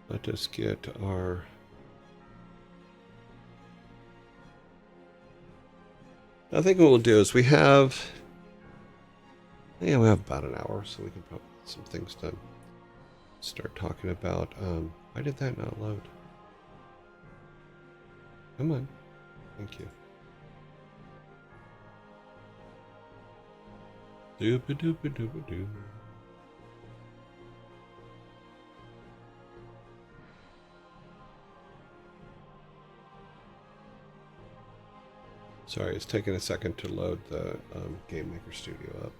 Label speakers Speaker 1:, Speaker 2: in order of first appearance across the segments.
Speaker 1: Let us get our... I think what we'll do is we have about an hour, so we can probably get some things done. Start talking about, why did that not load? Come on. Thank you. Doopa-doopa-doopa-doo. Sorry, it's taking a second to load the Game Maker Studio up.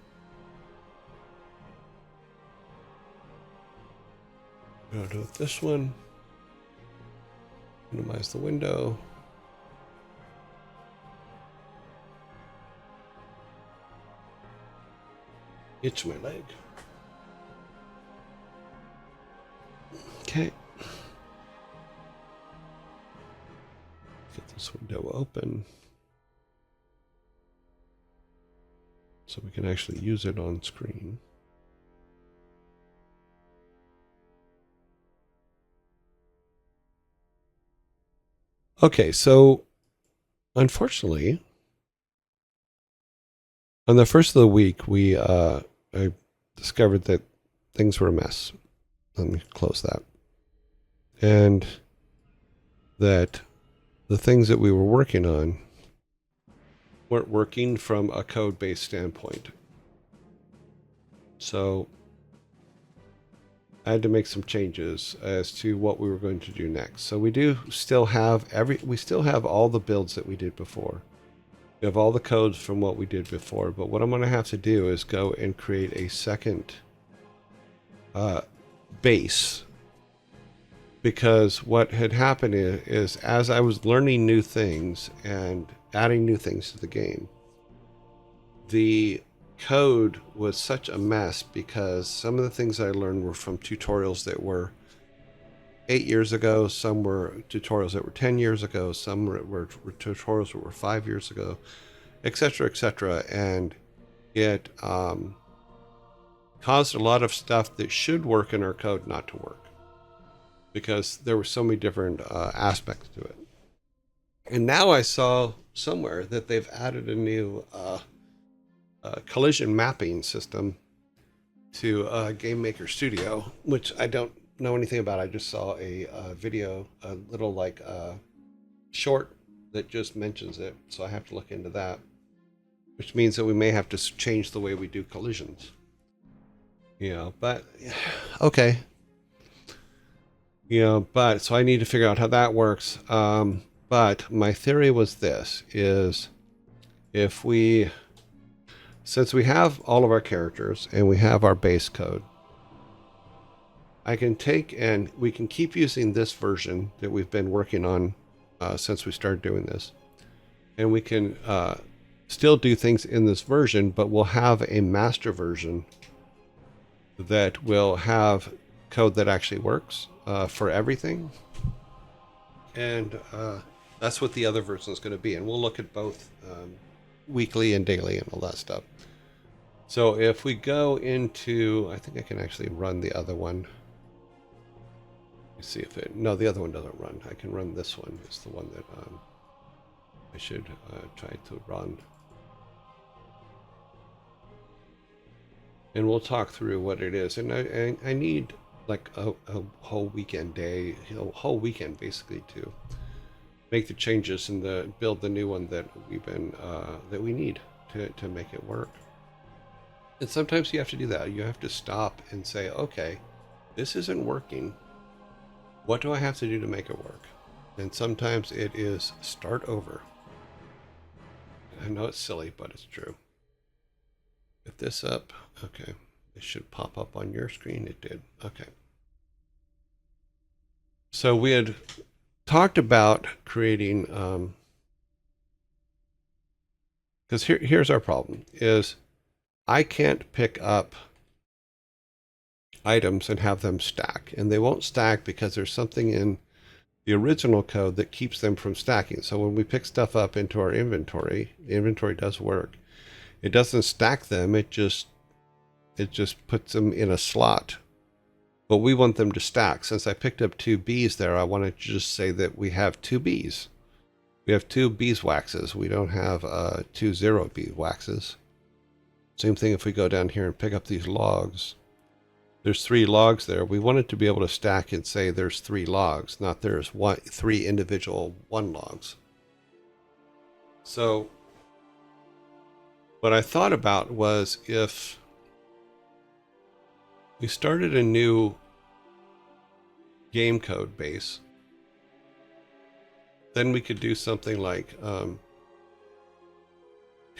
Speaker 1: I'll do it this one. Minimize the window. Itch my leg. Okay. Get this window open so we can actually use it on screen. Okay, so unfortunately, on the first of the week, I discovered that things were a mess. Let me close that. And that the things that we were working on weren't working from a code-based standpoint. So I had to make some changes as to what we were going to do next. So we still have all the builds that we did before. We have all the codes from what we did before, but what I'm going to have to do is go and create a second base, because what had happened is as I was learning new things and adding new things to the game, the code was such a mess because some of the things I learned were from tutorials that were 8 years ago, some were tutorials that were 10 years ago, some were tutorials that were 5 years ago, etc., etc., and it caused a lot of stuff that should work in our code not to work because there were so many different aspects to it. And now I saw somewhere that they've added a new collision mapping system to Game Maker Studio, which I don't know anything about. I just saw a video, a little like short that just mentions it, so I have to look into that, which means that we may have to change the way we do collisions. But okay. But so I need to figure out how that works. But my theory was this, is since we have all of our characters and we have our base code, I can take and we can keep using this version that we've been working on since we started doing this. And we can still do things in this version, but we'll have a master version that will have code that actually works for everything. And that's what the other version is going to be. And we'll look at both weekly and daily and all that stuff. So if we go into, I think I can actually run the other one. Let's see if no, the other one doesn't run. I can run this one. It's the one that I should try to run. And we'll talk through what it is. And I need like a whole weekend basically to make the changes and build the new one that we need to make it work. And sometimes you have to do that. You have to stop and say, okay, this isn't working. What do I have to do to make it work? And sometimes it is start over. I know it's silly, but it's true. Get this up. Okay. It should pop up on your screen. It did. Okay. So we had talked about creating, because here's our problem, is I can't pick up items and have them stack. And they won't stack because there's something in the original code that keeps them from stacking. So when we pick stuff up into our inventory, the inventory does work. It doesn't stack them. It just puts them in a slot But we want them to stack. Since I picked up 2 bees there, I wanted to just say that we have 2 bees. We have 2 beeswaxes. We don't have 2 0 beeswaxes. Same thing if we go down here and pick up these logs. There's 3 logs there. We wanted to be able to stack and say there's 3 logs, not there's 3 individual 1 logs. So what I thought about was if we started a new game code base, then we could do something like to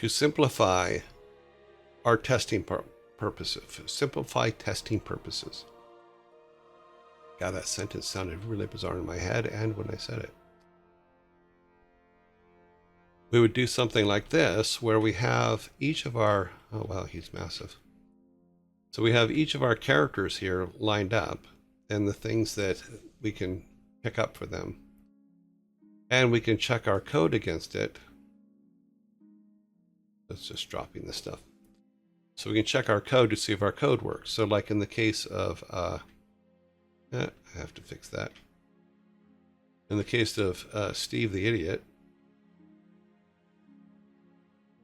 Speaker 1: simplify our testing purposes. Simplify testing purposes. God, that sentence sounded really bizarre in my head and when I said it. We would do something like this, where we have each of our, oh wow, he's massive. So we have each of our characters here lined up and the things that we can pick up for them. And we can check our code against it. That's just dropping this stuff. So we can check our code to see if our code works. So like in the case of, I have to fix that. In the case of Steve the Idiot,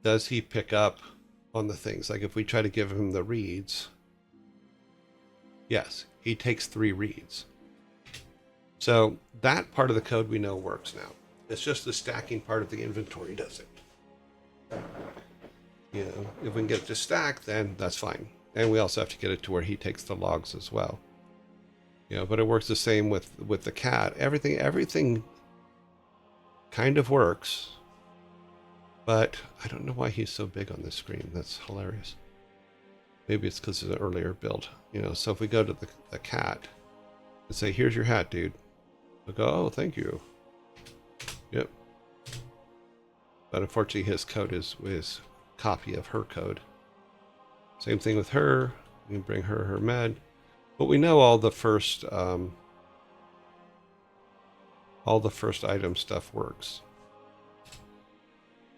Speaker 1: does he pick up on the things? Like if we try to give him the reads, yes, he takes 3 reads. So that part of the code we know works now. It's just the stacking part of the inventory does it. You know, if we can get it to stack, then that's fine. And we also have to get it to where he takes the logs as well. You know, but it works the same with the cat. Everything kind of works. But I don't know why he's so big on this screen. That's hilarious. Maybe it's because it's an earlier build. You know, so if we go to the cat and say, here's your hat, dude. They'll go, oh, thank you. Yep. But unfortunately his code is copy of her code. Same thing with her. We can bring her med. But we know all the first item stuff works.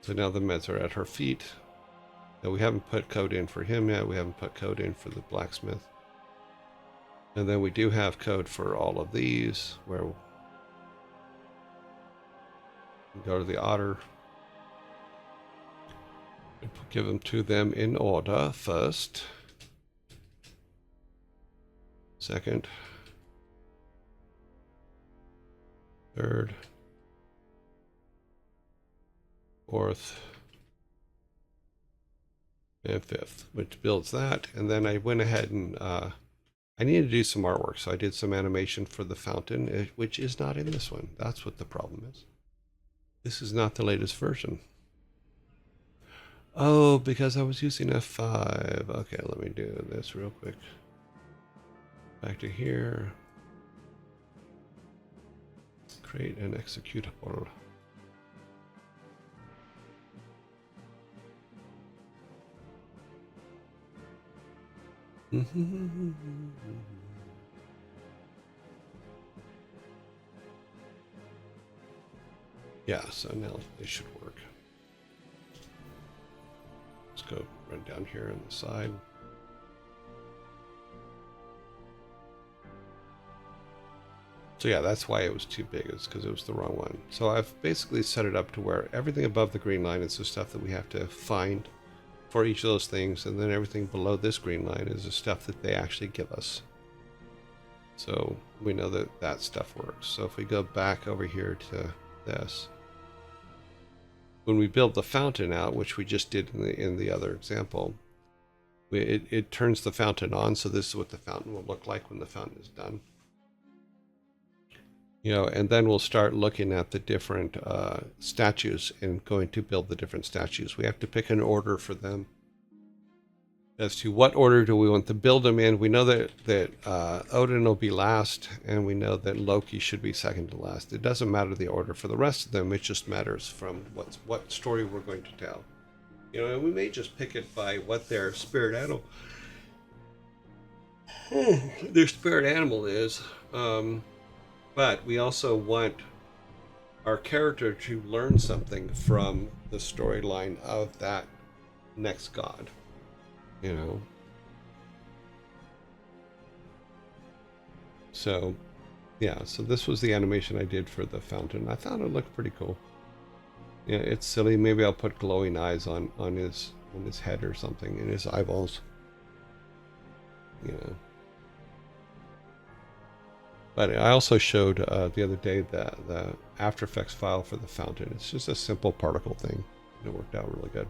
Speaker 1: So now the meds are at her feet. Now we haven't put code in for him yet. We haven't put code in for the blacksmith. And then we do have code for all of these, where we go to the otter. And give them to them in order first. Second. Third. Fourth. And fifth, which builds that. And then I went ahead and I needed to do some artwork. So I did some animation for the fountain, which is not in this one. That's what the problem is. This is not the latest version. Oh, because I was using F5. Okay, let me do this real quick. Back to here. Create an executable. Yeah, so now they should work. Let's go run down here on the side. So yeah, that's why it was too big. It's because it was the wrong one. So I've basically set it up to where everything above the green line is the stuff that we have to find for each of those things, and then everything below this green line is the stuff that they actually give us. So we know that that stuff works. So if we go back over here to this, when we build the fountain out, which we just did in the other example, it turns the fountain on. So this is what the fountain will look like when the fountain is done. You know, and then we'll start looking at the different statues and going to build the different statues. We have to pick an order for them as to what order do we want to build them in. We know that Odin will be last, and we know that Loki should be second to last. It doesn't matter the order for the rest of them. It just matters from what story we're going to tell. You know, and we may just pick it by what their spirit animal is. But we also want our character to learn something from the storyline of that next god, you know. So yeah, so this was the animation I did for the fountain. I thought it looked pretty cool. Yeah, it's silly. Maybe I'll put glowing eyes on his head or something, in his eyeballs. Yeah. But I also showed the other day the After Effects file for the fountain. It's just a simple particle thing. It worked out really good.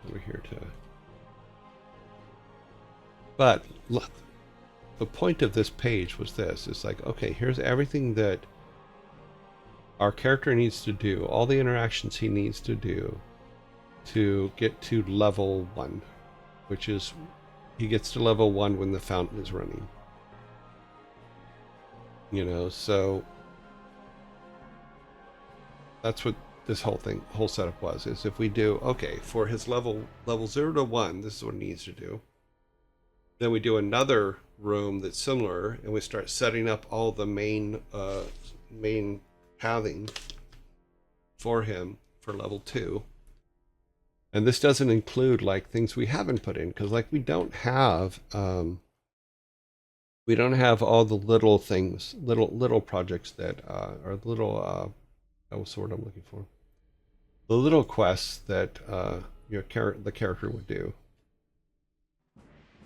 Speaker 1: Over here to. But look, the point of this page was this. It's like, okay, here's everything that our character needs to do, all the interactions he needs to do to get to level 1, which is he gets to level 1 when the fountain is running. You know, so that's what this whole setup was, is if we do, okay, for his level 0 to 1, this is what he needs to do. Then we do another room that's similar, and we start setting up all the main pathing for him for level 2. And this doesn't include like things we haven't put in, because like we don't have all the little things, little projects that are little what's the word I'm looking for? The little quests that the character would do.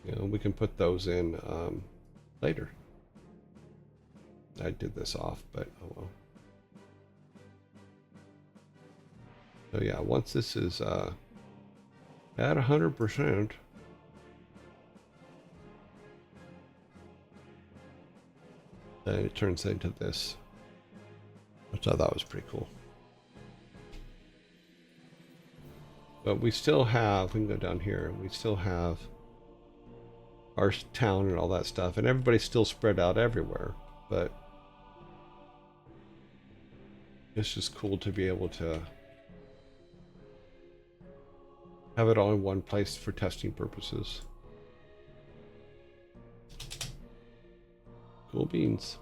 Speaker 1: You know, we can put those in later. I did this off, but oh well. So yeah, once this is at 100%, then it turns into this, which I thought was pretty cool. But we still have, we can go down here, and we still have our town and all that stuff, and everybody's still spread out everywhere, but it's just cool to be able to have it all in one place for testing purposes. Cool beans.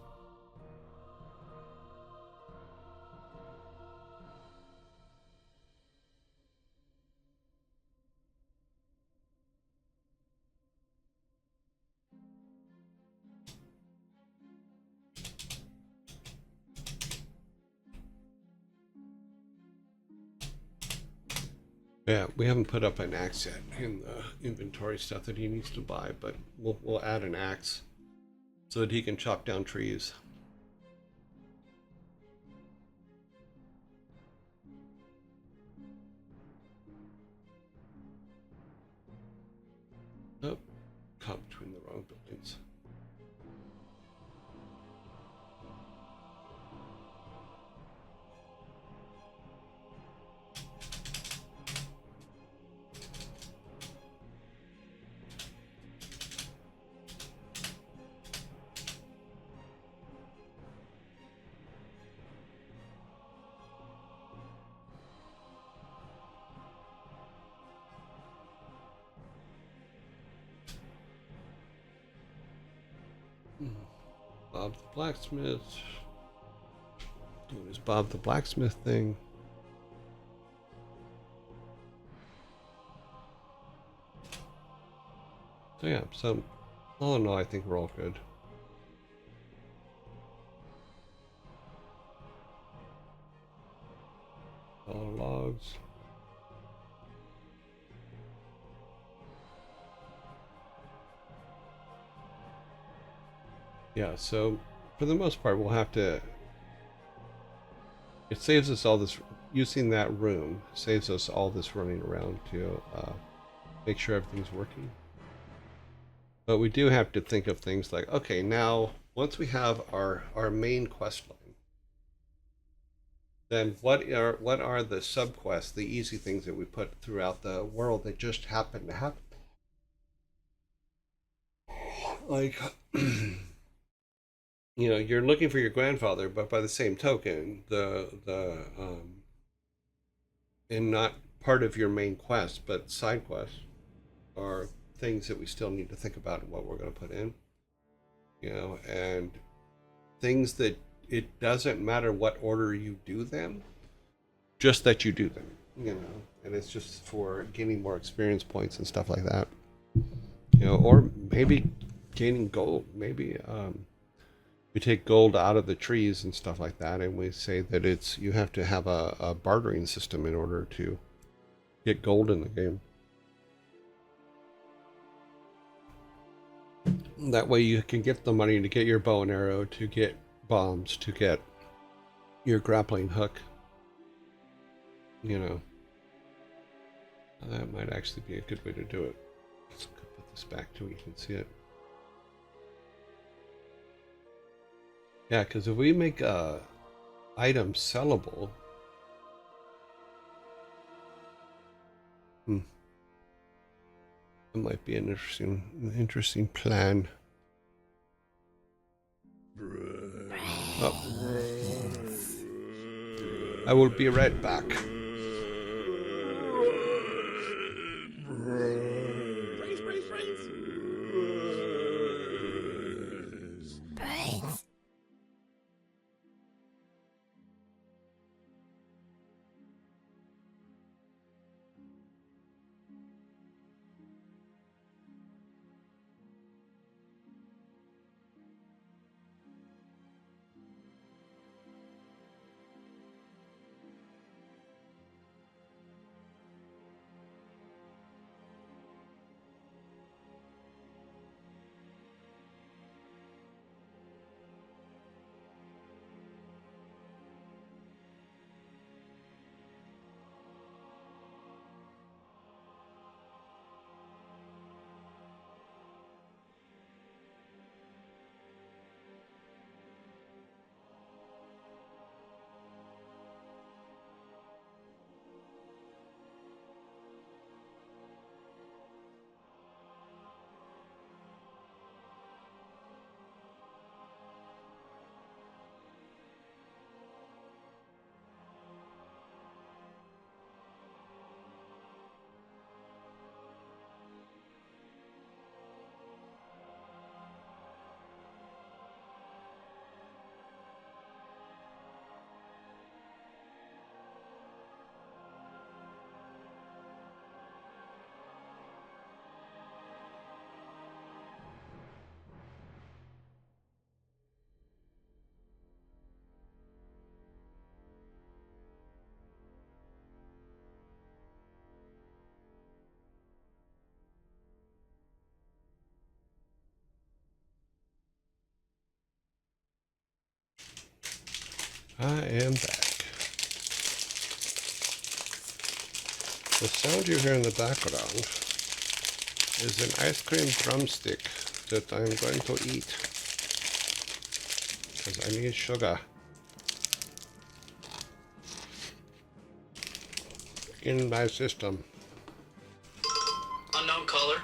Speaker 1: Yeah, we haven't put up an axe yet in the inventory stuff that he needs to buy, but we'll add an axe so that he can chop down trees. Oh, caught between the wrong buildings. Bob the blacksmith. Doing his Bob the blacksmith thing. So yeah, so all in all, I think we're all good. All logs. Yeah, so for the most part, we'll have to. It saves us all this, using that room saves us all this running around to make sure everything's working. But we do have to think of things like, okay, now once we have our main quest line, then what are the subquests, the easy things that we put throughout the world that just happen to happen? Like, you know, you're looking for your grandfather, but by the same token, and not part of your main quest, but side quests are things that we still need to think about what we're going to put in. You know, and things that it doesn't matter what order you do them, just that you do them. You know, and it's just for gaining more experience points and stuff like that. You know, or maybe gaining gold. Maybe we take gold out of the trees and stuff like that, and we say that it's you have to have a bartering system in order to get gold in the game. That way you can get the money to get your bow and arrow, to get bombs, to get your grappling hook. You know, that might actually be a good way to do it. Let's put this back so we can see it. Yeah, because if we make a item sellable, that might be an interesting plan. Oh. I will be right back. I am back. The sound you hear in the background is an ice cream drumstick that I'm going to eat because I need sugar in my system.
Speaker 2: Unknown caller.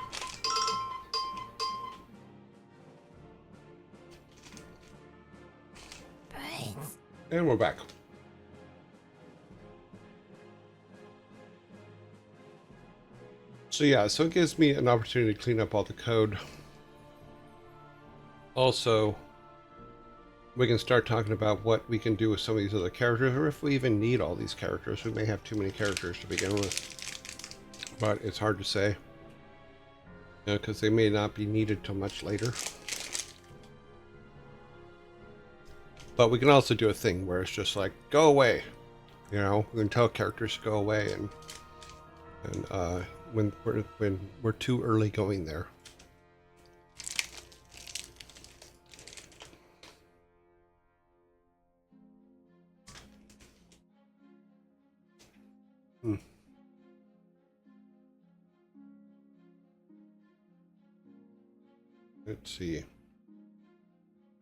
Speaker 1: And we're back. So yeah, so it gives me an opportunity to clean up all the code. Also, we can start talking about what we can do with some of these other characters, or if we even need all these characters. We may have too many characters to begin with, but it's hard to say, you know, because they may not be needed till much later. But we can also do a thing where it's just like, go away. You know, we can tell characters to go away, and when we're too early going there. Let's see.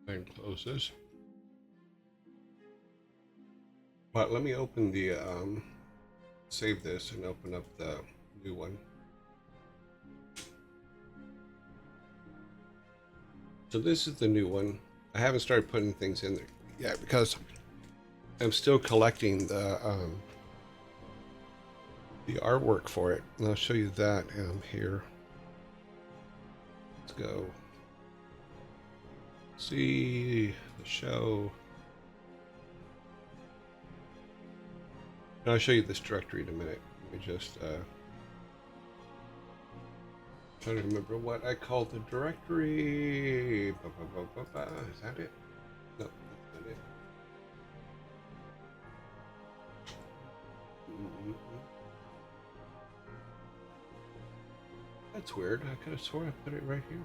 Speaker 1: And closes. But let me open the save this and open up the new one. So this is the new one. I haven't started putting things in there yet because I'm still collecting the artwork for it, and I'll show you that here. Let's go see the show. And I'll show you this directory in a minute. Let me just Trying to remember what I called the directory. Is that it? No, that's not it. Mm-mm. That's weird. I could have sworn I put it right here.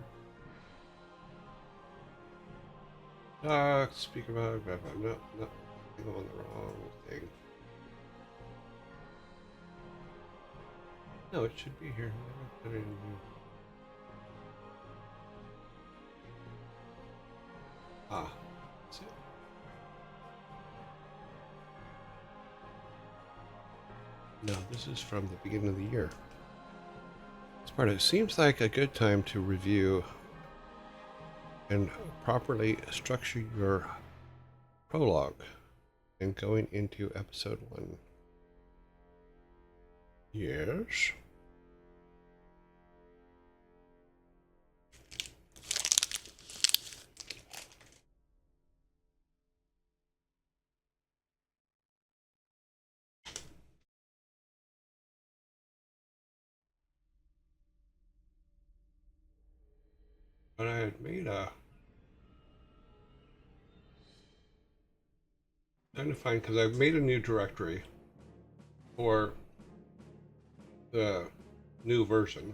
Speaker 1: Speaker mode. No, no. I think I'm on the wrong thing. No, it should be here. I put it in here. Ah, that's it. No, this is from the beginning of the year. Sparta, it seems like a good time to review and properly structure your prologue and going into episode 1. Yes. But I had made a... trying to find, because I've made a new directory for the new version.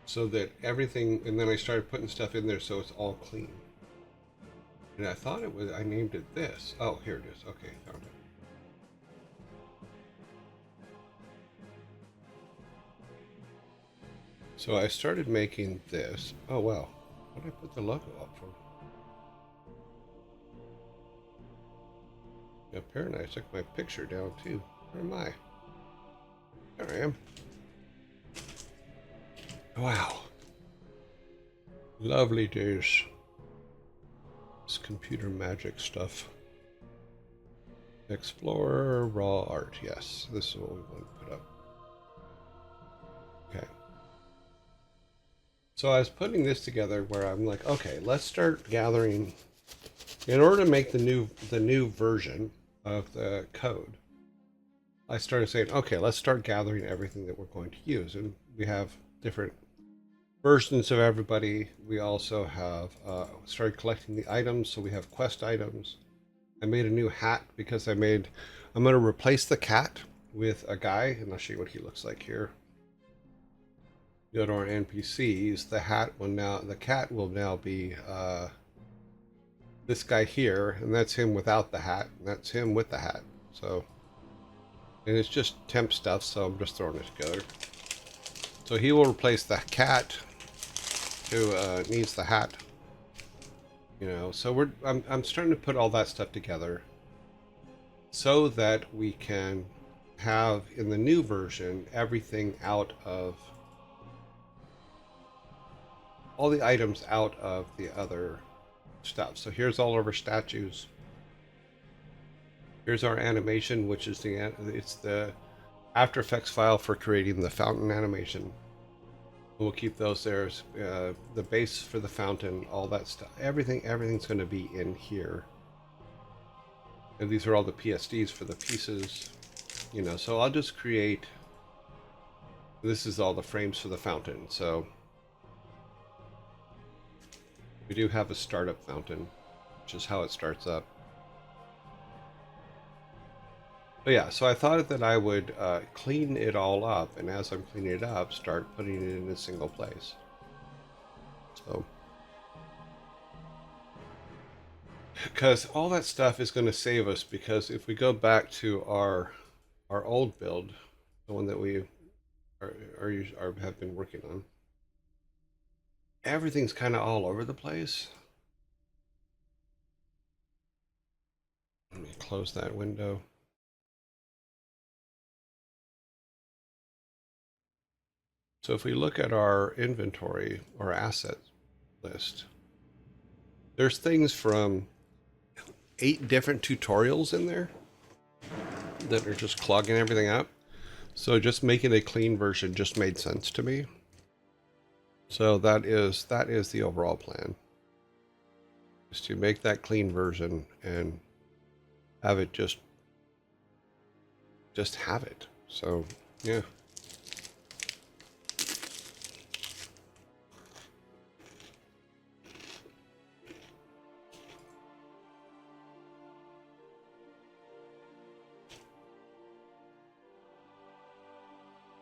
Speaker 1: So that everything, and then I started putting stuff in there so it's all clean. And I thought it was, I named it this. Oh, here it is. Okay, found it. So I started making this. Oh, wow. What did I put the logo up for? Apparently I took my picture down too. Where am I? There I am. Wow. Lovely days. This computer magic stuff. Explorer, raw art. Yes, this is what we want to put up. Okay. So I was putting this together where I'm like, okay, let's start gathering. In order to make the new version of the code, I started saying, okay, let's start gathering everything that we're going to use. And we have different versions of everybody. We also have started collecting the items. So we have quest items. I made a new hat because I'm going to replace the cat with a guy, and I'll show you what he looks like here. Go to our NPCs. The cat will now be this guy here, and that's him without the hat, and that's him with the hat. So, and it's just temp stuff, so I'm just throwing it together. So he will replace the cat who needs the hat. You know, so I'm starting to put all that stuff together so that we can have in the new version everything out of all the items out of the other stuff. So here's all of our statues. Here's our animation, which is it's the After Effects file for creating the fountain animation. We'll keep those there. The base for the fountain, all that stuff. Everything's going to be in here. And these are all the PSDs for the pieces. You know, so I'll just create. This is all the frames for the fountain. So we do have a startup fountain, which is how it starts up. But yeah, so I thought that I would clean it all up, and as I'm cleaning it up, start putting it in a single place. So, because all that stuff is going to save us, because if we go back to our old build, the one that we have been working on, everything's kind of all over the place. Let me close that window. So if we look at our inventory or asset list, there's things from 8 different tutorials in there that are just clogging everything up. So just making a clean version just made sense to me. So that is the overall plan, is to make that clean version and have it just have it. So yeah.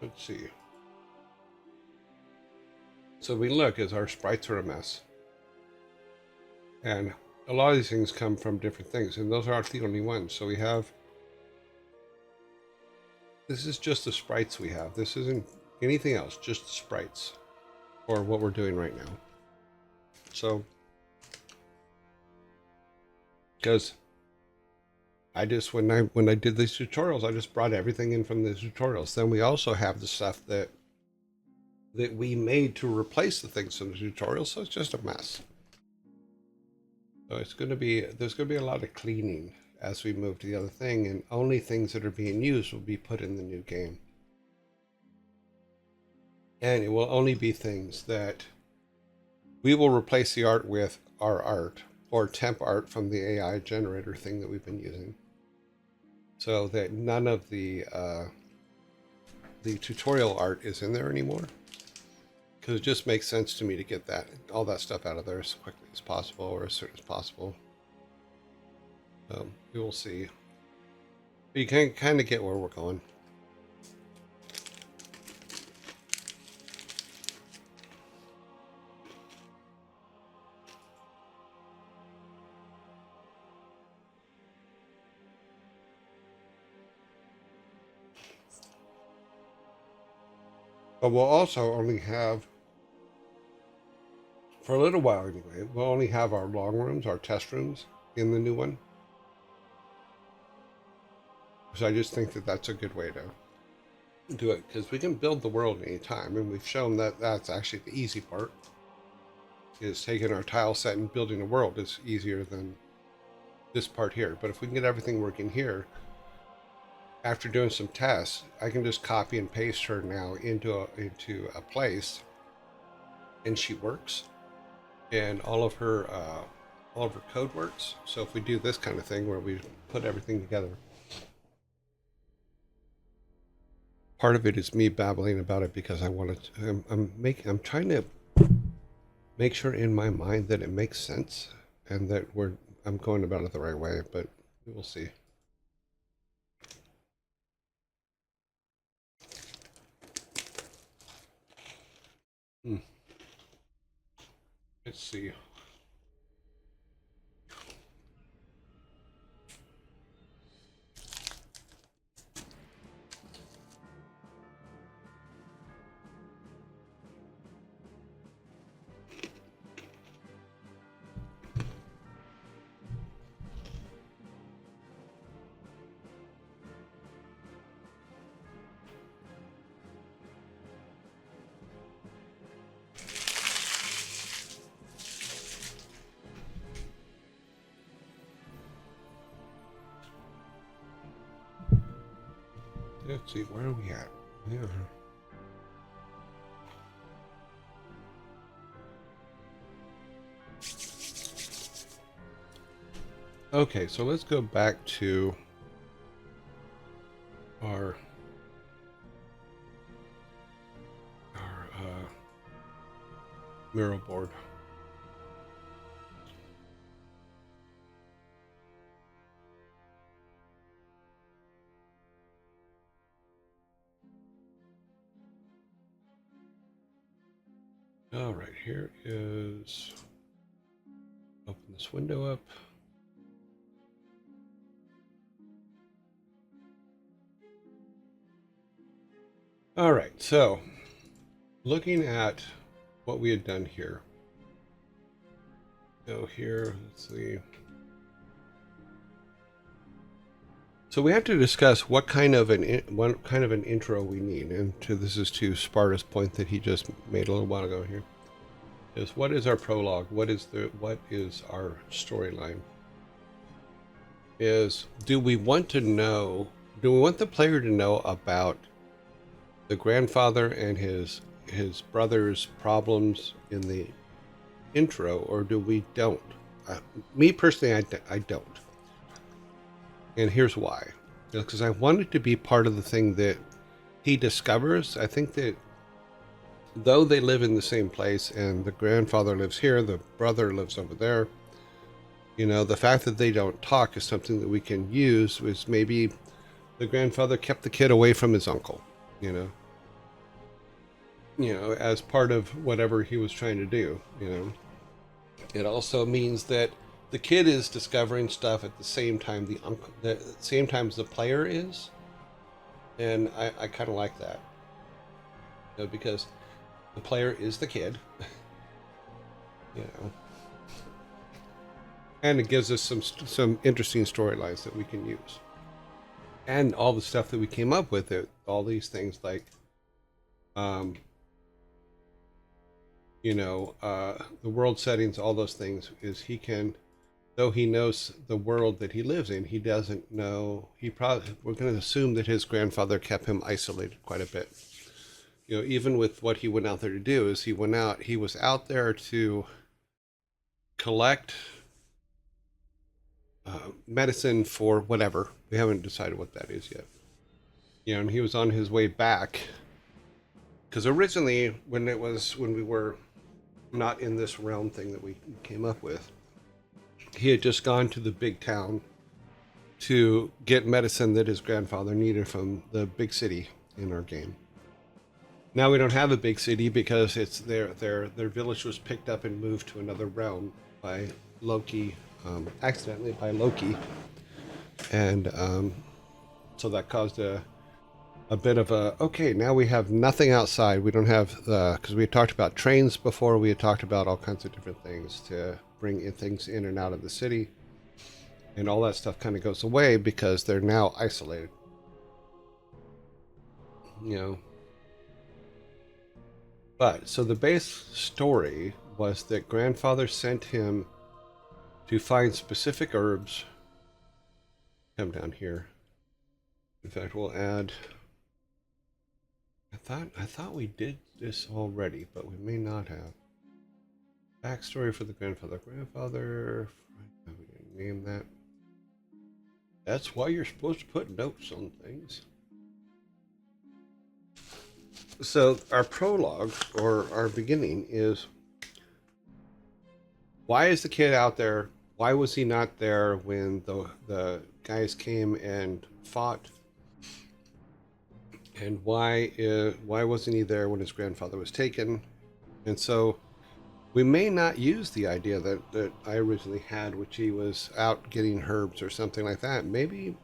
Speaker 1: let's see. So we look as our sprites are a mess. And a lot of these things come from different things, and those aren't the only ones. So we have, this is just the sprites we have. This isn't anything else, just the sprites for what we're doing right now. So, because I just, when I did these tutorials, I just brought everything in from the tutorials. Then we also have the stuff that we made to replace the things from the tutorials, so it's just a mess. So it's going to be, there's going to be a lot of cleaning as we move to the other thing, and only things that are being used will be put in the new game. And it will only be things that we will replace the art with our art or temp art from the AI generator thing that we've been using. So that none of the tutorial art is in there anymore. Because it just makes sense to me to get that, all that stuff out of there as quickly as possible, or as soon as possible. We will see. But you can kind of get where we're going. But we'll also only have, for a little while anyway, we'll only have our long rooms, our test rooms in the new one. So I just think that that's a good way to do it, because we can build the world anytime, and we've shown that that's actually the easy part. Is taking our tile set and building a world is easier than this part here. But if we can get everything working here, after doing some tests, I can just copy and paste her now into a place, and she works, and all of her code works. So if we do this kind of thing where we put everything together, part of it is me babbling about it because I want to. I'm trying to make sure in my mind that it makes sense and that I'm going about it the right way, but we will see. Let's see. Let's see, where are we at? Yeah. Okay, so let's go back to our mural board. All right, here is, open this window up. All right, so looking at what we had done here. Go here, let's see. So we have to discuss what kind of an intro we need, and this is to Sparta's point that he just made a little while ago here. Is what is our prologue? What is our storyline? Do we want the player to know about the grandfather and his brother's problems in the intro, or do we don't? Me personally, I don't. And here's why. Because I want it to be part of the thing that he discovers. I think that though they live in the same place and the grandfather lives here, the brother lives over there, the fact that they don't talk is something that we can use. Is maybe the grandfather kept the kid away from his uncle, as part of whatever he was trying to do. It also means that the kid is discovering stuff at the same time the same time as the player is, and I kind of like that, because the player is the kid, you know, and it gives us some interesting storylines that we can use, and all the stuff that we came up with it, all these things like, um, the world settings, all those things is he can, though he knows the world that he lives in, he doesn't know. We're going to assume that his grandfather kept him isolated quite a bit. Even with what he went out there to do, is he was out there to collect medicine for whatever. We haven't decided what that is yet. And he was on his way back because originally, when we were not in this realm thing that we came up with, he had just gone to the big town to get medicine that his grandfather needed from the big city in our game. Now we don't have a big city because it's their village was picked up and moved to another realm by Loki, accidentally by Loki, and so that caused a bit of okay, now we have nothing outside. We don't have, because we had talked about trains before, we had talked about all kinds of different things to bring things in and out of the city, and all that stuff kind of goes away because they're now isolated. But so the base story was that grandfather sent him to find specific herbs. Come down here. In fact, we'll add. I thought we did this already, but we may not have. Backstory for the grandfather. Grandfather. We didn't name that. That's why you're supposed to put notes on things. So our prologue, or our beginning, is why is the kid out there? Why was he not there when the guys came and fought? And why wasn't he there when his grandfather was taken? And so we may not use the idea that I originally had, which he was out getting herbs or something like that. Maybe,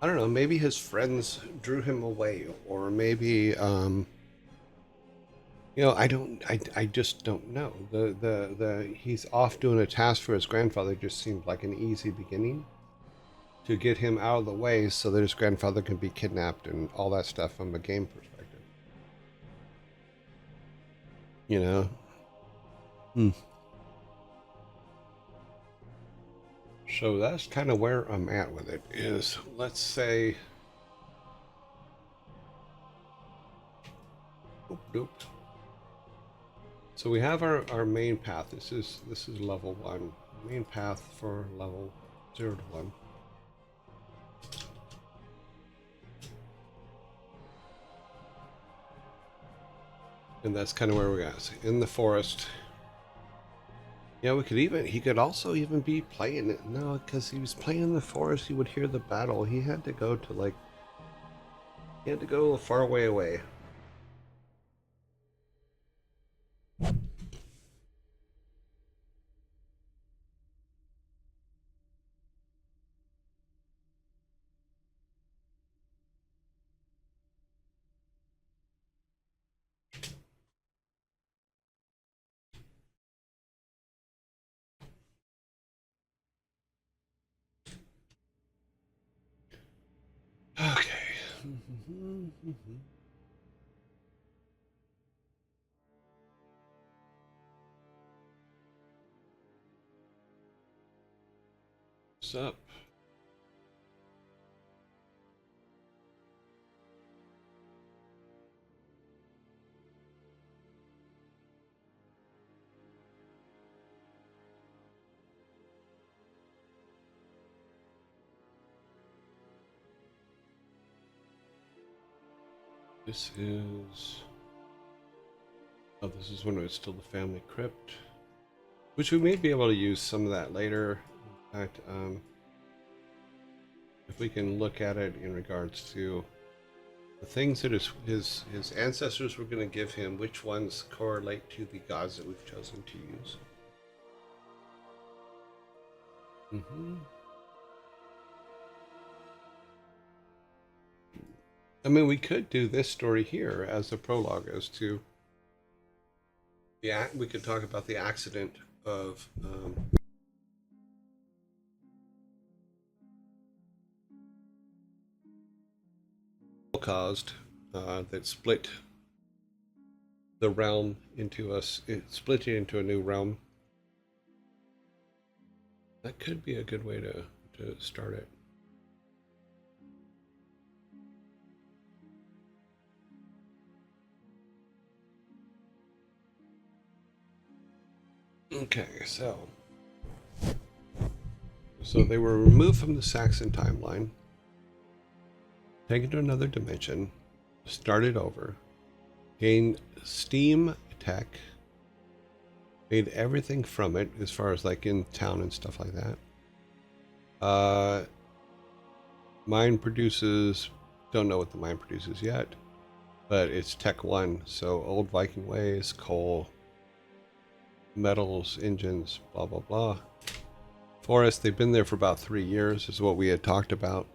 Speaker 1: I don't know, maybe his friends drew him away, or maybe I just don't know. The he's off doing a task for his grandfather just seemed like an easy beginning to get him out of the way so that his grandfather can be kidnapped and all that stuff from a game perspective. You know? Hmm. So that's kind of where I'm at with it, is, let's say, nope. So we have our main path. This is level 1. Main path for level 0 to 1. And that's kind of where we're at. So in the forest. Yeah, he could also even be playing it. No, because he was playing in the forest, he would hear the battle. He had to go a far way away. Okay. What's up? This is... Oh, this is when it was still the family crypt. Which we may be able to use some of that later. In fact, if we can look at it in regards to The things that his ancestors were going to give him, which ones correlate to the gods that we've chosen to use. I mean, we could do this story here as a prologue as to we could talk about the accident of caused that split the realm into us. It split it into a new realm. That could be a good way to start it. Okay, so they were removed from the Saxon timeline, taken to another dimension, started over, gained steam tech, made everything from it as far as like in town and stuff like that. Mine produces, don't know what the mine produces yet, but it's Tech 1, so old Viking ways, coal, metals, engines, blah, blah, blah. Forest, they've been there for about 3 years, is what we had talked about.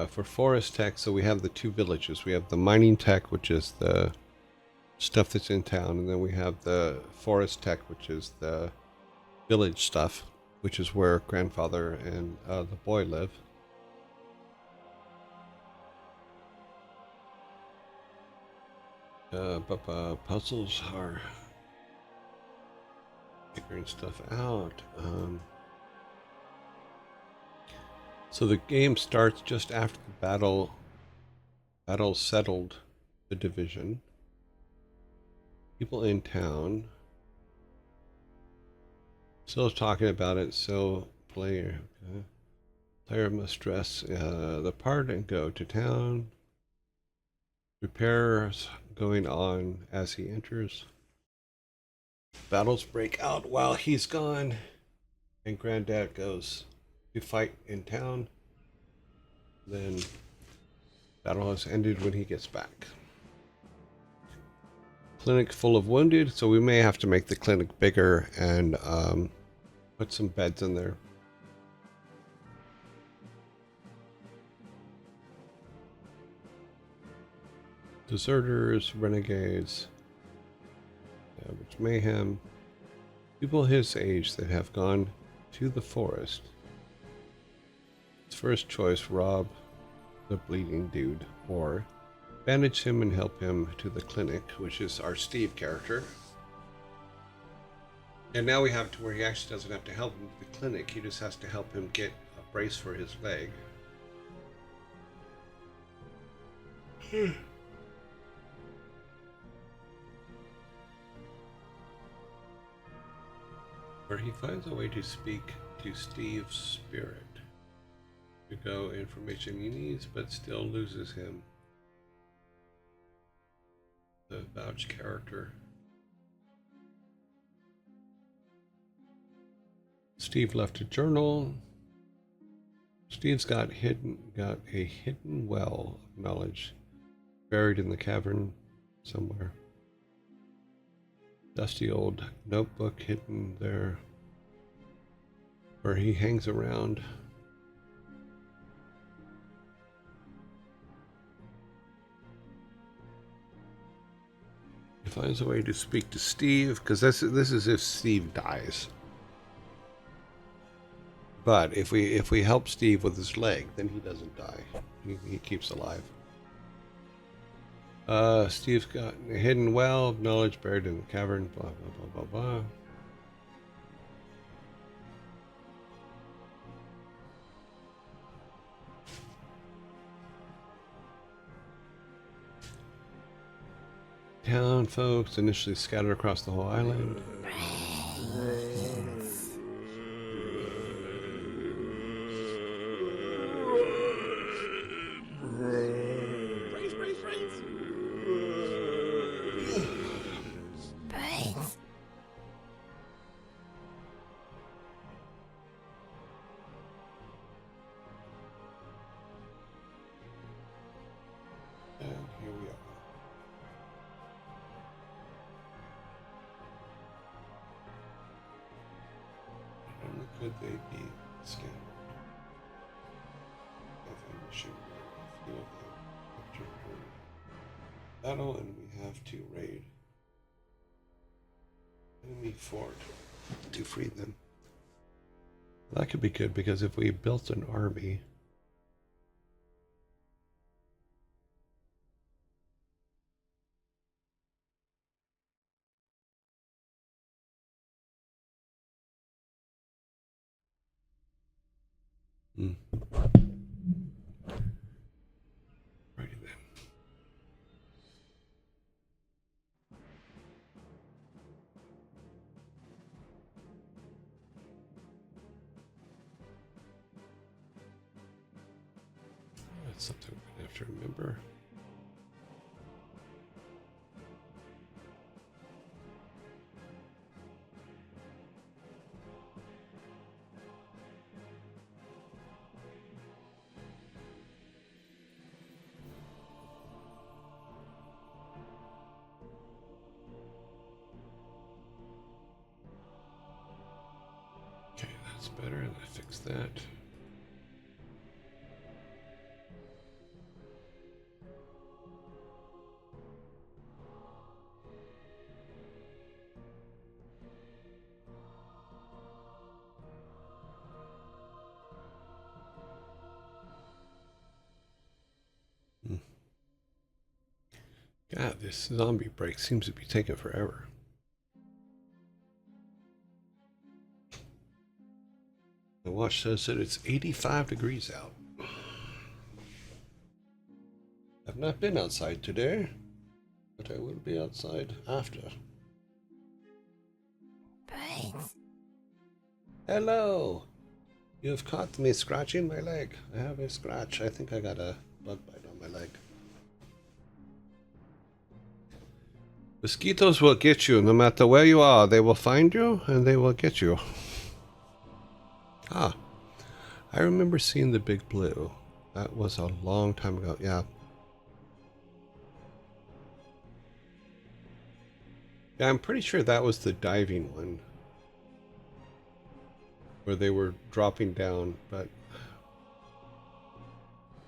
Speaker 1: For forest tech, so we have the two villages. We have the mining tech, which is the stuff that's in town, and then we have the forest tech, which is the village stuff, which is where grandfather and the boy live. But puzzles are figuring stuff out. So the game starts just after the battle settled the division. People in town still talking about it, so player must dress the part and go to town. Repairs going on as he enters. Battles break out while he's gone, and Granddad goes to fight in town. Then battle has ended when he gets back. Clinic full of wounded, so we may have to make the clinic bigger and put some beds in there. Deserters, renegades, savage mayhem, people his age that have gone to the forest. His first choice, rob the bleeding dude, or bandage him and help him to the clinic, which is our Steve character. And now we have it to where he actually doesn't have to help him to the clinic, he just has to help him get a brace for his leg. Where he finds a way to speak to Steve's spirit. To go information he needs, but still loses him. The vouch character. Steve left a journal. Steve's got a hidden well of knowledge buried in the cavern somewhere. Dusty old notebook hidden there where he hangs around. He finds a way to speak to Steve, because this is if Steve dies. But if we help Steve with his leg, then he doesn't die. He keeps alive. Steve's got a hidden well of knowledge buried in the cavern, blah, blah, blah, blah, blah. Town folks initially scattered across the whole island. Could they be scattered? I think we should raid a few of them after her battle, and we have to raid enemy fort to free them. That could be good because if we built an army. Hmm. Righty then. That's something we're gonna have to remember. Okay, that's better. I fixed that. Hmm. God, this zombie break seems to be taking forever. The watch says that it's 85 degrees out. I've not been outside today, but I will be outside after.
Speaker 2: Brains.
Speaker 1: Hello! You have caught me scratching my leg. I have a scratch. I think I got a bug bite on my leg. Mosquitoes will get you no matter where you are. They will find you and they will get you. Ah, I remember seeing the Big Blue. That was a long time ago. Yeah. Yeah, I'm pretty sure that was the diving one. Where they were dropping down, but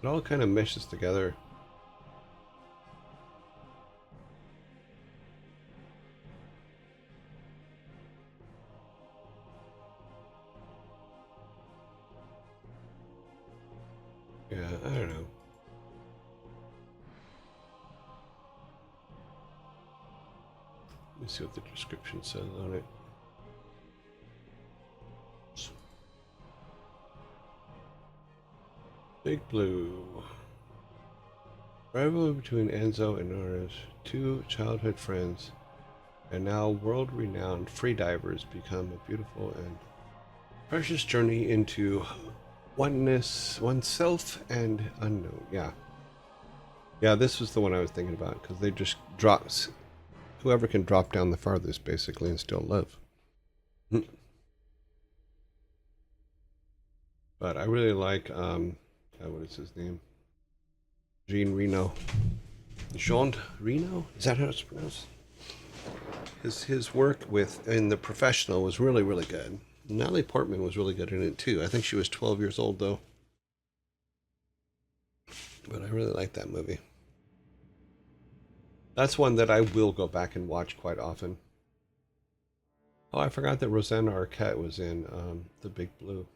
Speaker 1: it all kind of meshes together. Yeah, I don't know. Let me see what the description says on it. Big Blue. Rivalry between Enzo and Norris, two childhood friends, and now world-renowned freedivers, become a beautiful and precious journey into oneness, oneself, and unknown. Yeah. Yeah, this was the one I was thinking about, because they just drops. Whoever can drop down the farthest, basically, and still live. But I really like, what is his name? Jean Reno. Jean Reno? Is that how it's pronounced? His work with in The Professional was really, really good. Natalie Portman was really good in it, too. I think she was 12 years old, though. But I really like that movie. That's one that I will go back and watch quite often. Oh, I forgot that Rosanna Arquette was in The Big Blue.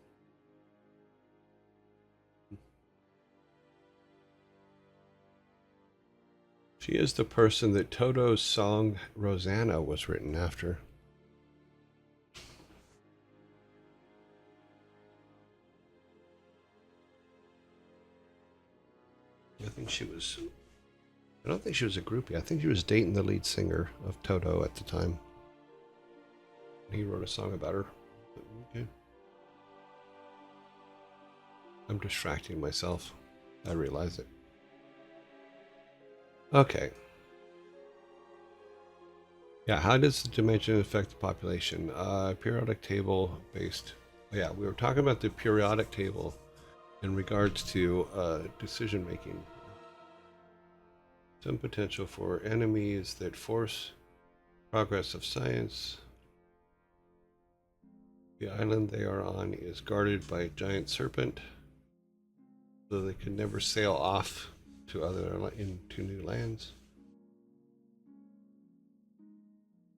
Speaker 1: She is the person that Toto's song Rosanna was written after. I think she was... I don't think she was a groupie. I think she was dating the lead singer of Toto at the time. He wrote a song about her. Okay. I'm distracting myself. I realize it. Okay. Yeah, how does the dimension affect the population? Periodic table based. Yeah, we were talking about the periodic table in regards to decision making. Some potential for enemies that force progress of science. The island they are on is guarded by a giant serpent, so they can never sail off to into new lands.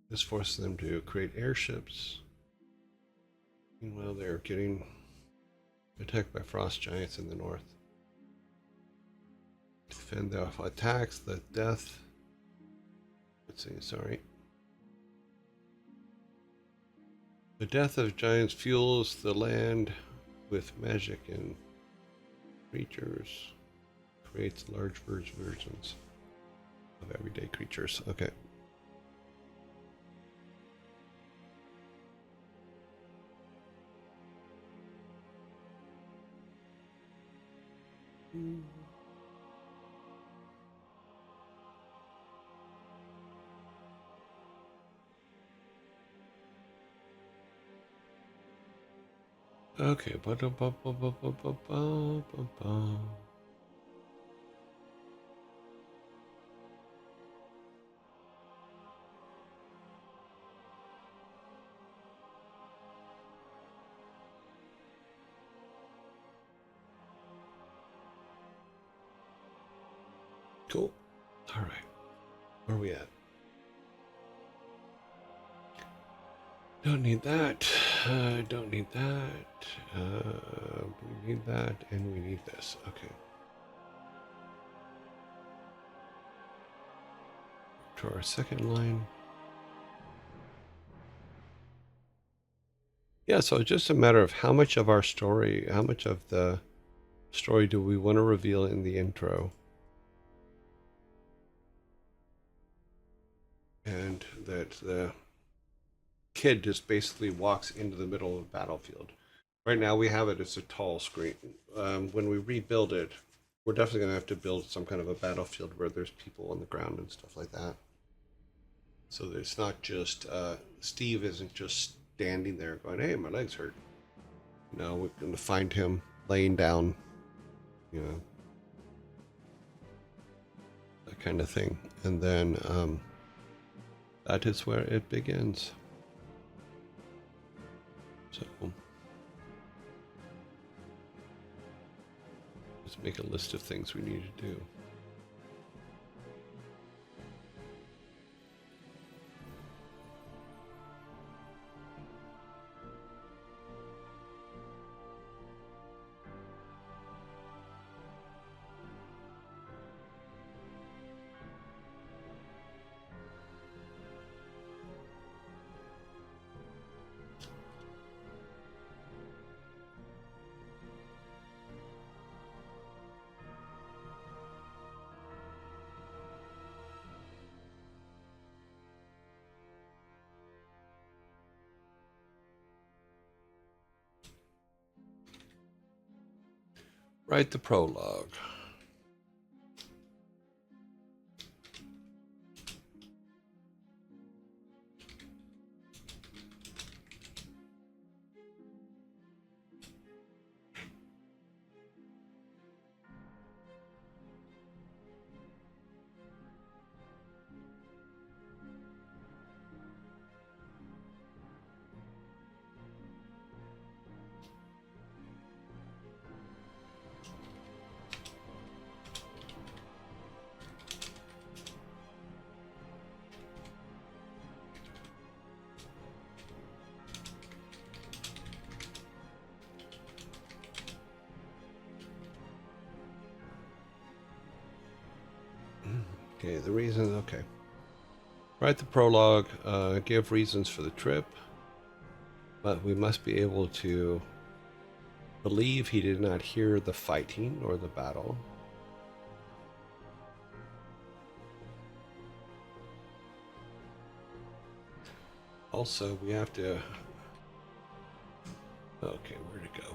Speaker 1: This forces them to create airships. Meanwhile, they are getting attacked by frost giants in the north. Defend off attacks, the death. Let's see, sorry. The death of giants fuels the land with magic and creatures. Creates large versions of everyday creatures. Okay. Okay. Cool. All right. Where are we at? Don't need that. Don't need that. We need that, and we need this. Okay. To our second line. Yeah, so it's just a matter of how much of our story, how much of the story do we want to reveal in the intro? And that the kid just basically walks into the middle of the battlefield. Right now we have it as a tall screen. When we rebuild it, we're definitely going to have to build some kind of a battlefield where there's people on the ground and stuff like that. So that it's not just, Steve isn't just standing there going, hey, my legs hurt. No, we're going to find him laying down, you know, that kind of thing. And then that is where it begins. So let's make a list of things we need to do. Write the prologue. Okay, the reason, okay. Write the prologue, give reasons for the trip, but we must be able to believe he did not hear the fighting or the battle. Also, we have to, okay, where to go?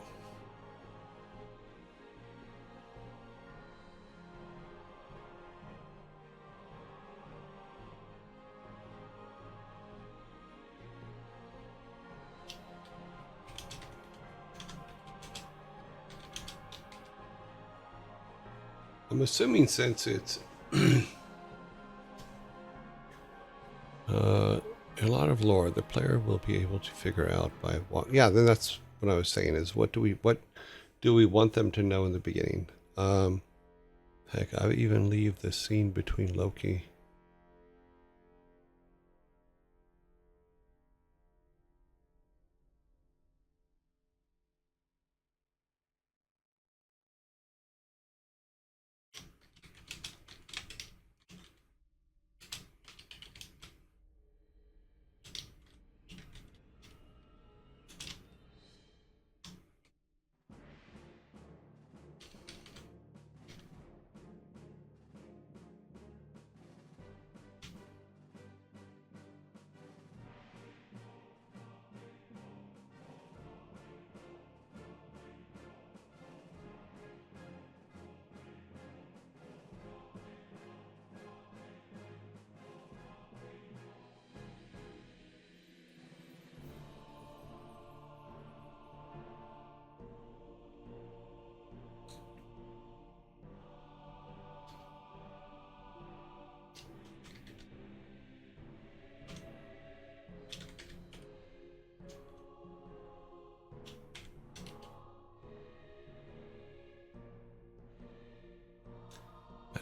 Speaker 1: I'm assuming since it's a lot of lore, the player will be able to figure out by yeah, then that's what I was saying is what do we want them to know in the beginning? Heck, I would even leave the scene between Loki.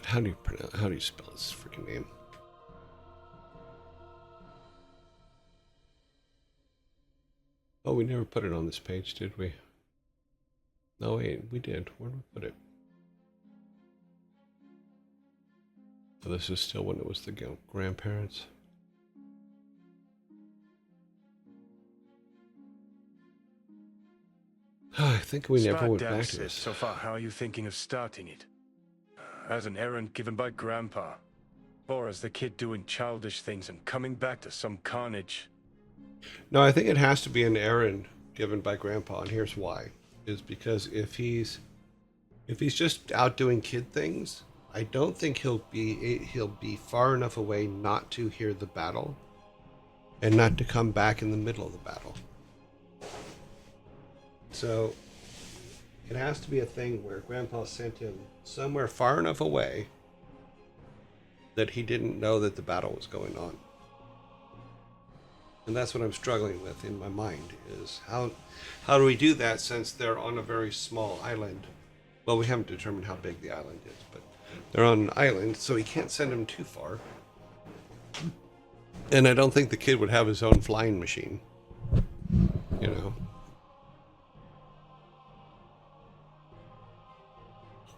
Speaker 1: How do you spell his freaking name? Oh, we never put it on this page, did we? No, wait, we did. Where did we put it? So this is still when it was the grandparents. I think we never went back to this.
Speaker 2: So far, how are you thinking of starting it? As an errand given by Grandpa? Or as the kid doing childish things and coming back to some carnage?
Speaker 1: No, I think it has to be an errand given by Grandpa, and here's why. Is because if he's just out doing kid things, I don't think he'll be far enough away not to hear the battle and not to come back in the middle of the battle. So it has to be a thing where Grandpa sent him somewhere far enough away that he didn't know that the battle was going on. And that's what I'm struggling with in my mind is how do we do that since they're on a very small island? Well, we haven't determined how big the island is, but they're on an island, so he can't send him too far. And I don't think the kid would have his own flying machine, you know.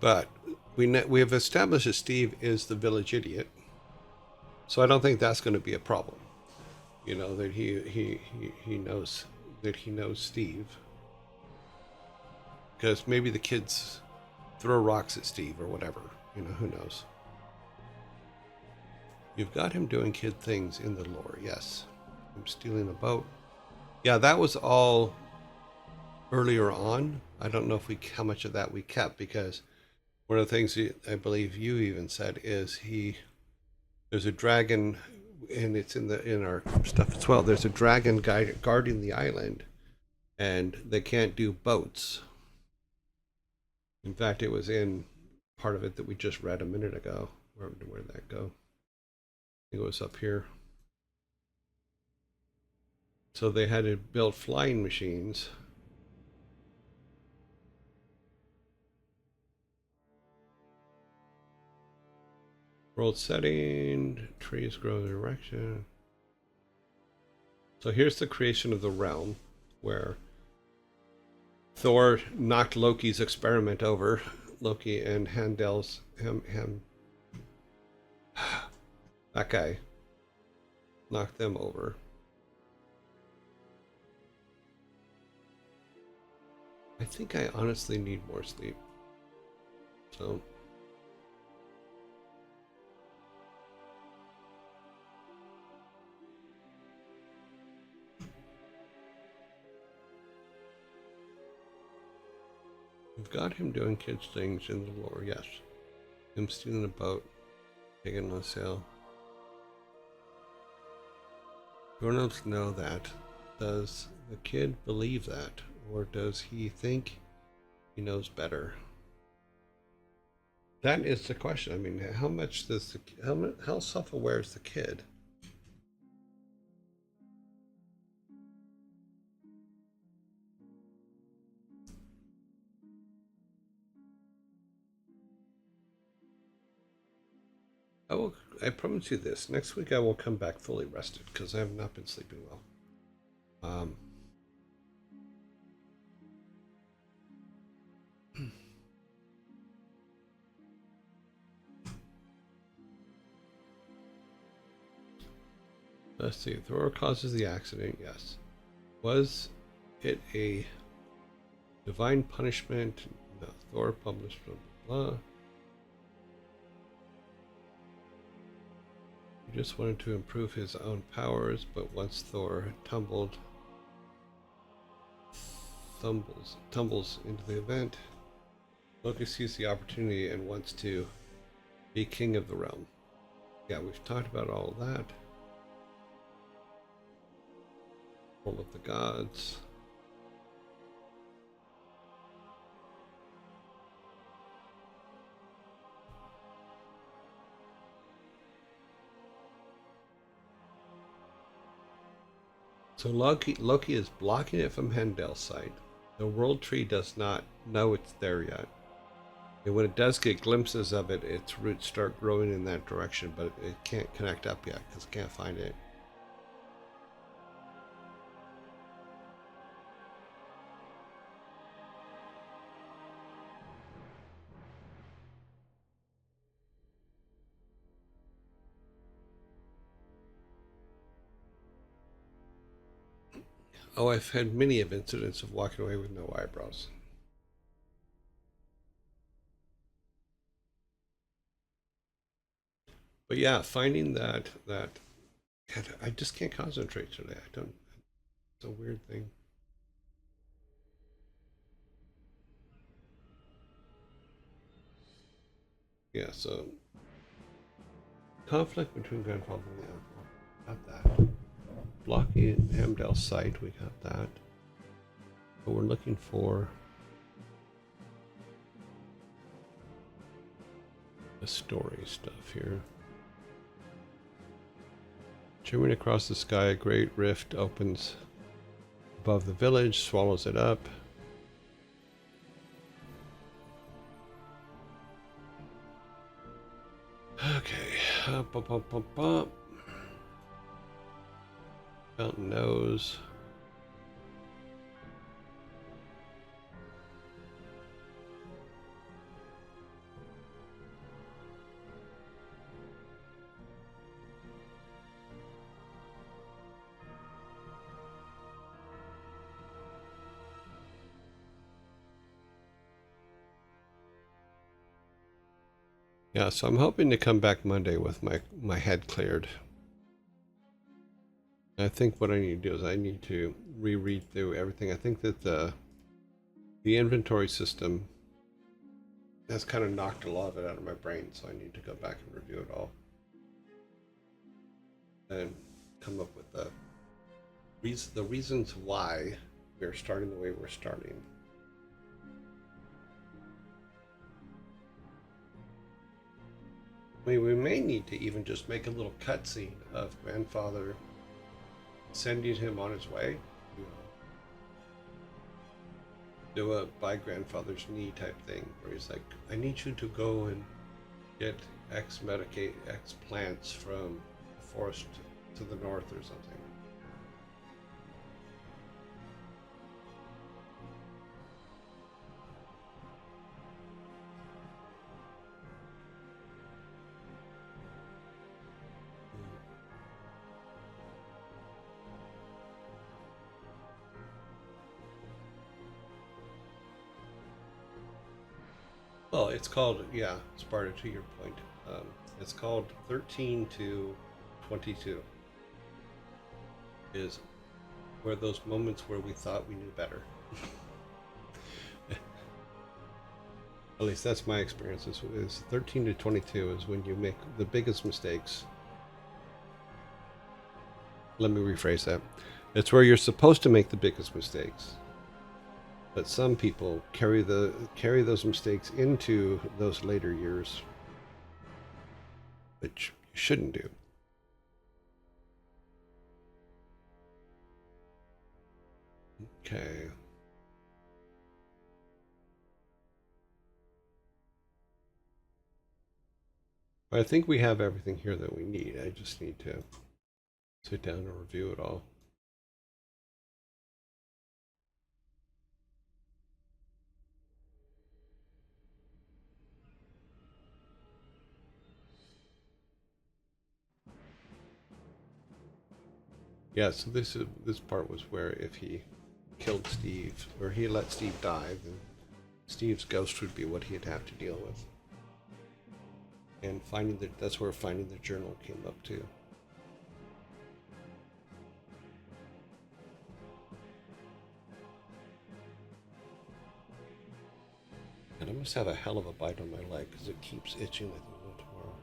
Speaker 1: But we have established that Steve is the village idiot, so I don't think that's going to be a problem. You know that he knows that he knows Steve, because maybe the kids throw rocks at Steve or whatever. You know, who knows? You've got him doing kid things in the lore. Yes, I'm stealing a boat. Yeah, that was all earlier on. I don't know if how much of that we kept, because one of the things I believe you even said is there's a dragon, and it's in our stuff as well. There's a dragon guarding the island, and they can't do boats. In fact, it was in part of it that we just read a minute ago. Where did that go? I think it was up here. So they had to build flying machines. World setting, trees grow in direction. So here's the creation of the realm, where Thor knocked Loki's experiment over. Loki and Handel's that guy knocked them over. I think I honestly need more sleep. So we've got him doing kids things in the lore, yes. Him stealing a boat, taking on a sail. Grown-ups know that. Does the kid believe that? Or does he think he knows better? That is the question. I mean, how much does how self-aware is the kid? I promise you this. Next week I will come back fully rested because I have not been sleeping well. Let's see. Thor causes the accident. Yes. Was it a divine punishment? No. Thor published blah blah blah. He just wanted to improve his own powers, but once Thor tumbles into the event, Loki sees the opportunity and wants to be king of the realm. Yeah, we've talked about all of that. All of the gods. So Loki is blocking it from Heimdall's side. The World Tree does not know it's there yet. And when it does get glimpses of it, its roots start growing in that direction, but it can't connect up yet because it can't find it. Oh, I've had many of incidents of walking away with no eyebrows. But yeah, finding that God, I just can't concentrate today. I don't. It's a weird thing. Yeah. So conflict between grandfather and the uncle. Got that. Blocking Heimdall's site. We got that. But we're looking for the story stuff here. Churning across the sky, a great rift opens above the village, swallows it up. Okay. Mountain knows. Yeah, so I'm hoping to come back Monday with my head cleared. I think what I need to do is I need to reread through everything. I think that the inventory system has kind of knocked a lot of it out of my brain, so I need to go back and review it all and come up with the reasons why we're starting the way we're starting. I mean, we may need to even just make a little cutscene of grandfather sending him on his way. Do a by grandfather's knee type thing where he's like, I need you to go and get X plants from the forest to the north or something. Well, it's called, yeah, Sparta, to your point. It's called 13 to 22 is where those moments where we thought we knew better. At least that's my experience. Is 13 to 22 is when you make the biggest mistakes. Let me rephrase that. It's where you're supposed to make the biggest mistakes. But some people carry those mistakes into those later years, which you shouldn't do. Okay. I think we have everything here that we need. I just need to sit down and review it all. Yeah, so this part was where if he killed Steve, or he let Steve die, then Steve's ghost would be what he'd have to deal with. And that's where finding the journal came up too. And I must have a hell of a bite on my leg because it keeps itching like no tomorrow.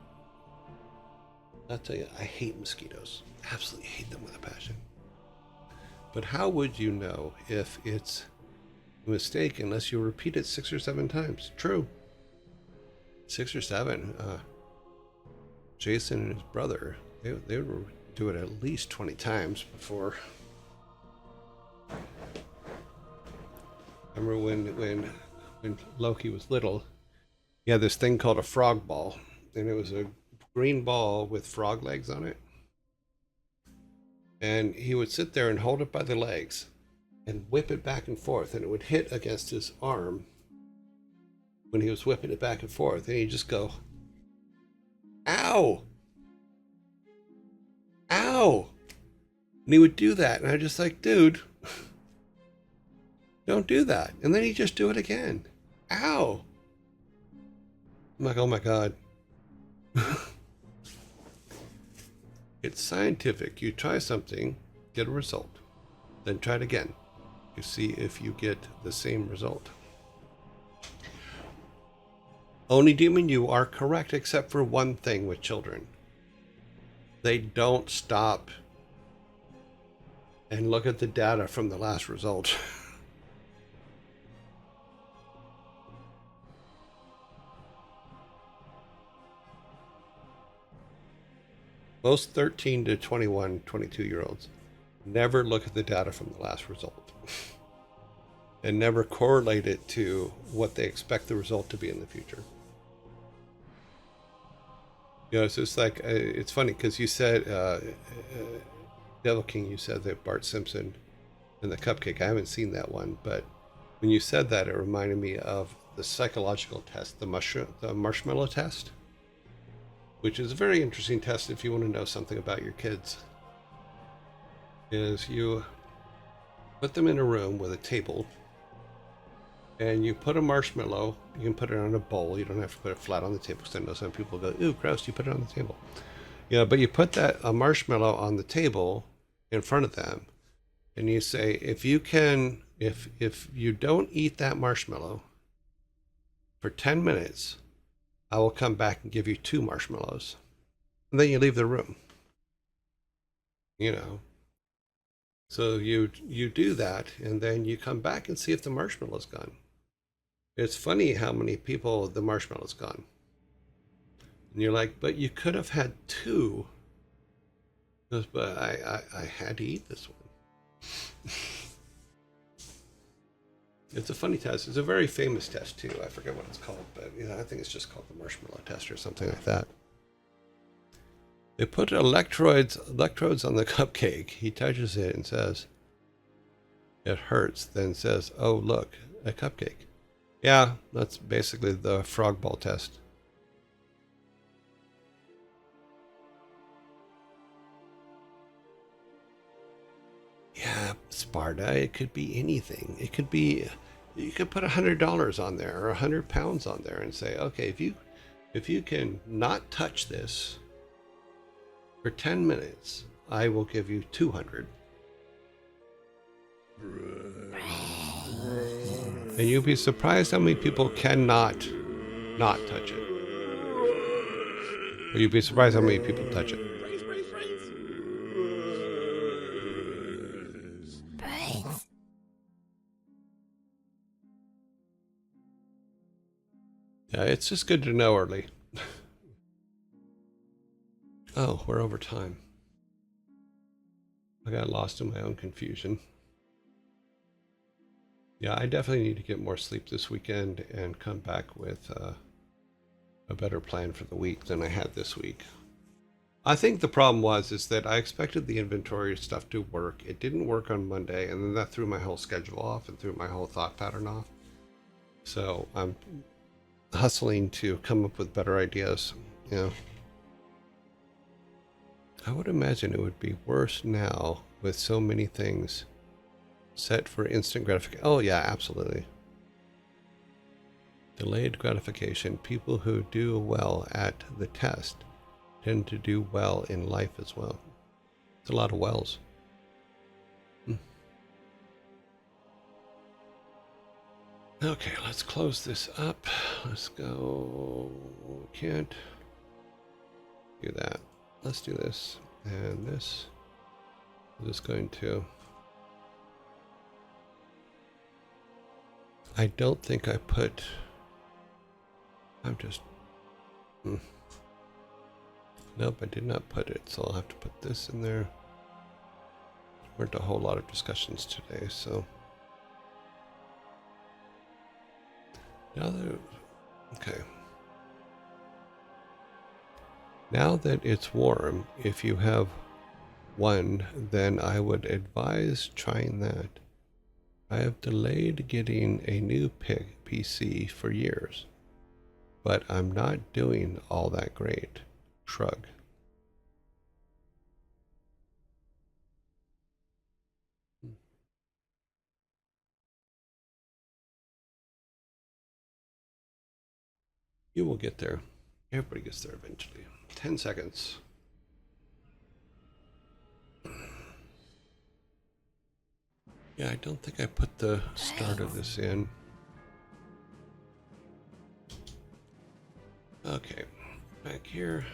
Speaker 1: I'll tell you, I hate mosquitoes. Absolutely hate them with a passion. But how would you know if it's a mistake unless you repeat it 6 or 7 times? True. 6 or 7. Jason and his brother, they would do it at least 20 times before. I remember when Loki was little, he had this thing called a frog ball, and it was a green ball with frog legs on it. And he would sit there and hold it by the legs and whip it back and forth, and it would hit against his arm when he was whipping it back and forth, and he'd just go, ow, ow. And he would do that, and I was just like, dude, don't do that. And then he'd just do it again. Ow. I'm like, oh my God. It's scientific. You try something, get a result, then try it again. You see if you get the same result. Only Demon, you are correct, except for one thing with children. They don't stop and look at the data from the last result. Most 13 to 21, 22-year-olds never look at the data from the last result and never correlate it to what they expect the result to be in the future. You know, it's just like, it's funny because you said, Devil King, you said that Bart Simpson and the cupcake. I haven't seen that one, but when you said that, it reminded me of the psychological test, the marshmallow test, which is a very interesting test if you want to know something about your kids. Is you put them in a room with a table, and you put a marshmallow. You can put it on a bowl. You don't have to put it flat on the table, because I know some people go, ooh, gross, you put it on the table. Yeah, but you put a marshmallow on the table in front of them, and you say, if you don't eat that marshmallow for 10 minutes, I will come back and give you 2 marshmallows. And then you leave the room. You know. So you do that, and then you come back and see if the marshmallow's gone. It's funny how many people the marshmallow's gone. And you're like, but you could have had 2. Goes, but I had to eat this one. It's a funny test. It's a very famous test too. I forget what it's called, but I think it's just called the marshmallow test or something like that. They put electrodes on the cupcake. He touches it and says, it hurts, then says, oh, look, a cupcake. Yeah, that's basically the frog ball test. Yeah, Sparta, it could be anything. It could be, you could put $100 on there or 100 pounds on there and say, okay, if you can not touch this for 10 minutes, I will give you 200. And you'll be surprised how many people cannot not touch it. Or you'd be surprised how many people touch it. Yeah, it's just good to know early. Oh, we're over time. I got lost in my own confusion. Yeah, I definitely need to get more sleep this weekend and come back with a a better plan for the week than I had this week. I think the problem is that I expected the inventory stuff to work. It didn't work on Monday, and then that threw my whole schedule off and threw my whole thought pattern off. So I'm hustling to come up with better ideas. You know, I would imagine it would be worse now with so many things set for instant gratification. Oh yeah, absolutely. Delayed gratification. People who do well at the test tend to do well in life as well. It's a lot of wells. Okay, let's close this up. Let's go. Can't do that. Let's do this and this. I'm just going to. I don't think I put. I'm just. Nope, I did not put it, so I'll have to put this in there. There weren't a whole lot of discussions today, so. Now that. Okay. Now that it's warm, if you have one, then I would advise trying that. I have delayed getting a new PC for years, but I'm not doing all that great. Shrug. You will get there. Everybody gets there eventually. 10 seconds. Yeah, I don't think I put the start of this in. Okay, back here.